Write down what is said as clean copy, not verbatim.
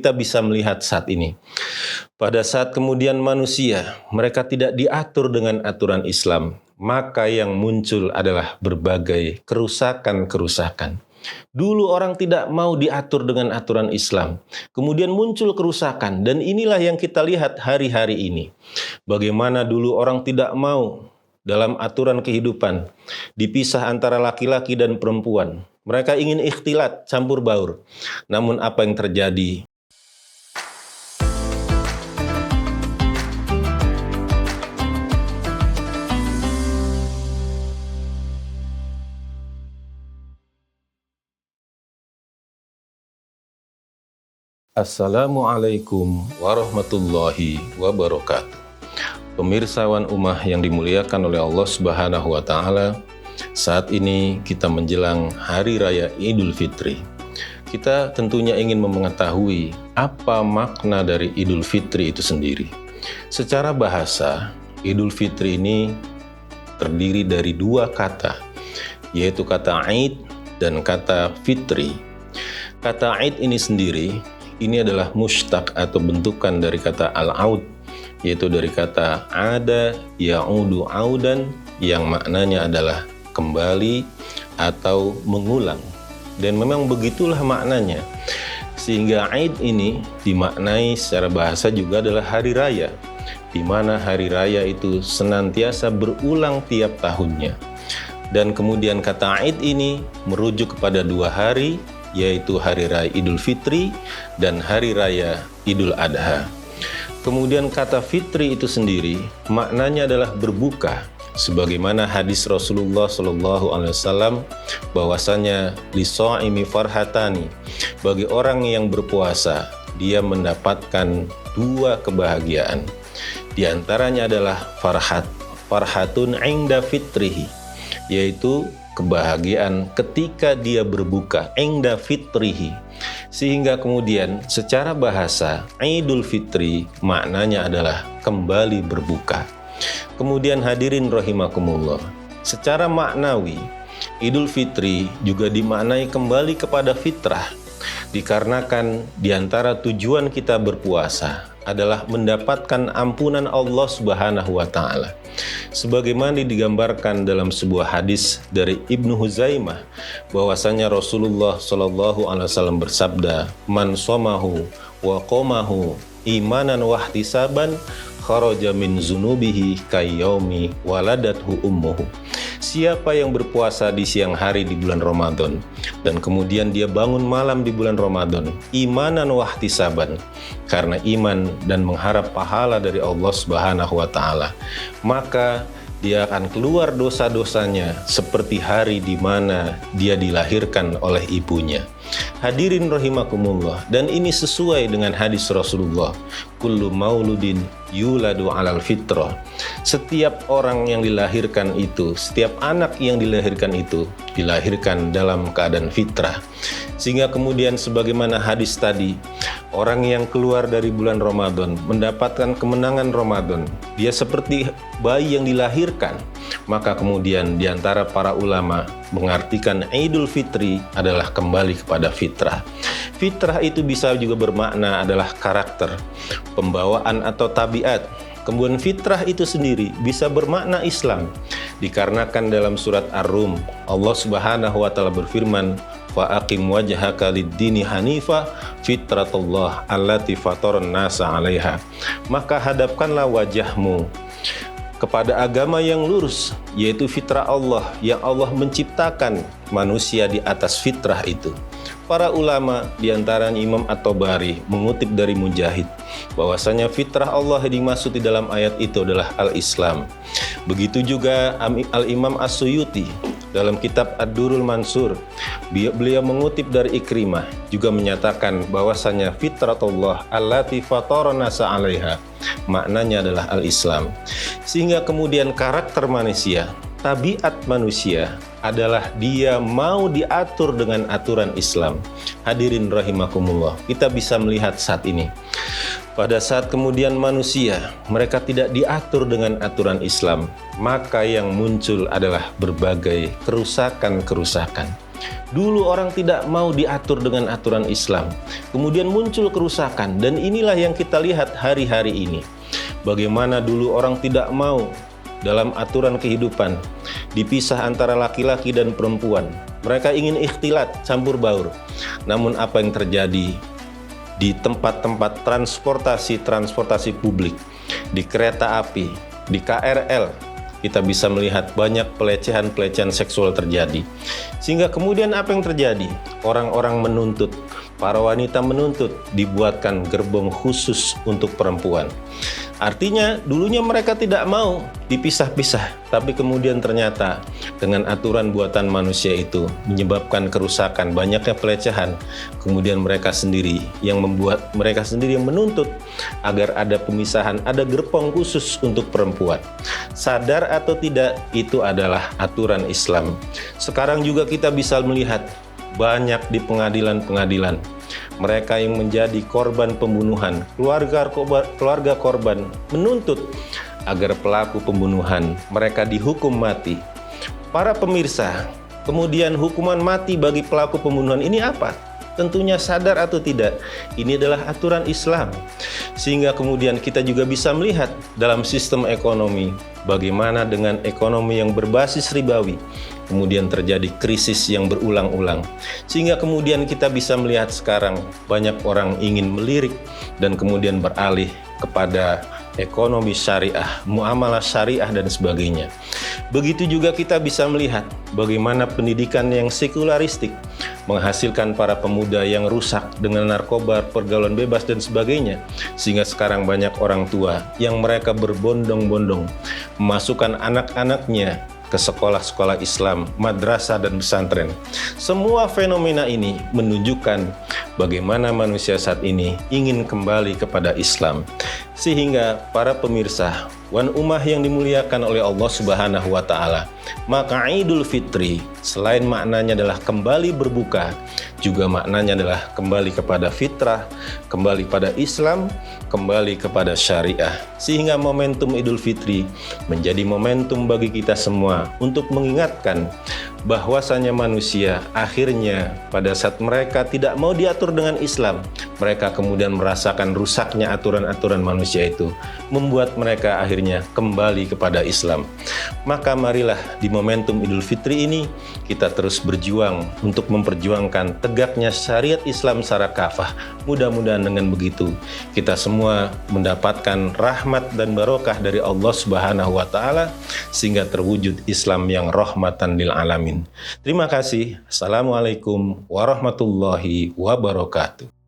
kita bisa melihat saat ini. Pada saat kemudian manusia, mereka tidak diatur dengan aturan Islam, maka yang muncul adalah berbagai kerusakan-kerusakan. Dulu orang tidak mau diatur dengan aturan Islam, kemudian muncul kerusakan, dan inilah yang kita lihat hari-hari ini. Bagaimana dulu orang tidak mau dalam aturan kehidupan, dipisah antara laki-laki dan perempuan. Mereka ingin ikhtilat, campur baur. Namun apa yang terjadi? Assalamualaikum warahmatullahi wabarakatuh. Pemirsawan ummah yang dimuliakan oleh Allah Subhanahu wa Ta'ala, saat ini kita menjelang Hari Raya Idul Fitri. Kita tentunya ingin mengetahui apa makna dari Idul Fitri itu sendiri. Secara bahasa, Idul Fitri ini terdiri dari dua kata, yaitu kata Aid dan kata Fitri. Kata Aid ini sendiri, ini adalah mushtaq atau bentukan dari kata al-aud, yaitu dari kata ada ya'udu audan, yang maknanya adalah kembali atau mengulang. Dan memang begitulah maknanya. Sehingga Aid ini dimaknai secara bahasa juga adalah hari raya, di mana hari raya itu senantiasa berulang tiap tahunnya. Dan kemudian kata Aid ini merujuk kepada dua hari, yaitu Hari Raya Idul Fitri dan Hari Raya Idul Adha. Kemudian kata fitri itu sendiri maknanya adalah berbuka, sebagaimana hadis Rasulullah SAW bahwasanya lisa'imi farhatani, bagi orang yang berpuasa dia mendapatkan dua kebahagiaan. Di antaranya adalah farhatun inda fitrihi, yaitu kebahagiaan ketika dia berbuka, inda fitrihi. Sehingga kemudian secara bahasa Idul Fitri maknanya adalah kembali berbuka. Kemudian hadirin rahimakumullah, secara maknawi Idul Fitri juga dimaknai kembali kepada fitrah, dikarenakan diantara tujuan kita berpuasa adalah mendapatkan ampunan Allah Subhanahu wa Ta'ala. Sebagaimana digambarkan dalam sebuah hadis dari Ibnu Huzaimah, bahwasanya Rasulullah SAW bersabda, "Man somahu wa qomahu imanan wa ihtisaban kharaja min zunubihi kayyaumi waladathu ummuhu." Siapa yang berpuasa di siang hari di bulan Ramadan dan kemudian dia bangun malam di bulan Ramadan, imanan wa ihtisaban, karena iman dan mengharap pahala dari Allah Subhanahu wa Ta'ala, maka dia akan keluar dosa-dosanya seperti hari di mana dia dilahirkan oleh ibunya. Hadirin rahimakumullah, dan ini sesuai dengan hadis Rasulullah, kullu mauludin yuladu alal fitrah. Setiap orang yang dilahirkan itu, setiap anak yang dilahirkan itu dilahirkan dalam keadaan fitrah. Sehingga kemudian sebagaimana hadis tadi, orang yang keluar dari bulan Ramadan mendapatkan kemenangan Ramadan, dia seperti bayi yang dilahirkan. Maka kemudian diantara para ulama mengartikan Idul Fitri adalah kembali kepada fitrah. Fitrah itu bisa juga bermakna adalah karakter, pembawaan atau tabiat. Kemudian fitrah itu sendiri bisa bermakna Islam, dikarenakan dalam surat Ar-Rum Allah Subhanahu wa Ta'ala berfirman, "Fa aqim wajhaka lid-dini hanifa fitratullah allati fataran nasa 'alaiha." Maka hadapkanlah wajahmu kepada agama yang lurus, yaitu fitrah Allah yang Allah menciptakan manusia di atas fitrah itu. Para ulama diantaranya Imam At-Tabari mengutip dari Mujahid bahwasanya fitrah Allah yang dimaksud di dalam ayat itu adalah al-Islam. Begitu juga Al-Imam As-Suyuti dalam kitab Ad-Durrul Mansur, beliau mengutip dari Ikrimah juga menyatakan bahwasanya fitratullah allati fatarana nasa 'alaiha, maknanya adalah al-Islam. Sehingga kemudian karakter manusia, tabiat manusia adalah dia mau diatur dengan aturan Islam. Hadirin rahimakumullah, kita bisa melihat saat ini, pada saat kemudian manusia mereka tidak diatur dengan aturan Islam, maka yang muncul adalah berbagai kerusakan-kerusakan. Dulu orang tidak mau diatur dengan aturan Islam. Kemudian muncul kerusakan, dan inilah yang kita lihat hari-hari ini. Bagaimana dulu orang tidak mau dalam aturan kehidupan dipisah antara laki-laki dan perempuan. Mereka ingin ikhtilat, campur baur. Namun apa yang terjadi di tempat-tempat transportasi publik, di kereta api, di KRL, kita bisa melihat banyak pelecehan seksual terjadi. Sehingga kemudian apa yang terjadi? Orang-orang menuntut, para wanita menuntut dibuatkan gerbong khusus untuk perempuan. Artinya dulunya mereka tidak mau dipisah-pisah, tapi kemudian ternyata dengan aturan buatan manusia itu menyebabkan kerusakan, banyaknya pelecehan. Kemudian mereka sendiri yang menuntut agar ada pemisahan, ada gerbong khusus untuk perempuan. Sadar atau tidak, itu adalah aturan Islam. Sekarang juga kita bisa melihat banyak di pengadilan-pengadilan mereka yang menjadi korban pembunuhan, keluarga korban menuntut agar pelaku pembunuhan mereka dihukum mati. Para pemirsa, kemudian hukuman mati bagi pelaku pembunuhan ini apa? Tentunya sadar atau tidak, ini adalah aturan Islam. Sehingga kemudian kita juga bisa melihat dalam sistem ekonomi, bagaimana dengan ekonomi yang berbasis ribawi, kemudian terjadi krisis yang berulang-ulang. Sehingga kemudian kita bisa melihat sekarang banyak orang ingin melirik dan kemudian beralih kepada ekonomi syariah, muamalah syariah dan sebagainya. Begitu juga kita bisa melihat bagaimana pendidikan yang sekularistik menghasilkan para pemuda yang rusak dengan narkoba, pergaulan bebas dan sebagainya. Sehingga sekarang banyak orang tua yang mereka berbondong-bondong memasukkan anak-anaknya ke sekolah-sekolah Islam, madrasah dan pesantren. Semua fenomena ini menunjukkan bagaimana manusia saat ini ingin kembali kepada Islam. Sehingga para pemirsa, wan ummah yang dimuliakan oleh Allah Subhanahu wa taala, maka Idul Fitri selain maknanya adalah kembali berbuka, juga maknanya adalah kembali kepada fitrah, kembali pada Islam, kembali kepada syariah. Sehingga momentum Idul Fitri menjadi momentum bagi kita semua untuk mengingatkan bahwasanya manusia akhirnya pada saat mereka tidak mau diatur dengan Islam, mereka kemudian merasakan rusaknya aturan-aturan manusia itu, membuat mereka akhirnya kembali kepada Islam. Maka marilah di momentum Idul Fitri ini kita terus berjuang untuk memperjuangkan tegaknya syariat Islam secara kafah. Mudah-mudahan dengan begitu kita semua mendapatkan rahmat dan barokah dari Allah Subhanahu wa taala, sehingga terwujud Islam yang rahmatan lil alamin. Terima kasih. Assalamualaikum warahmatullahi wabarakatuh.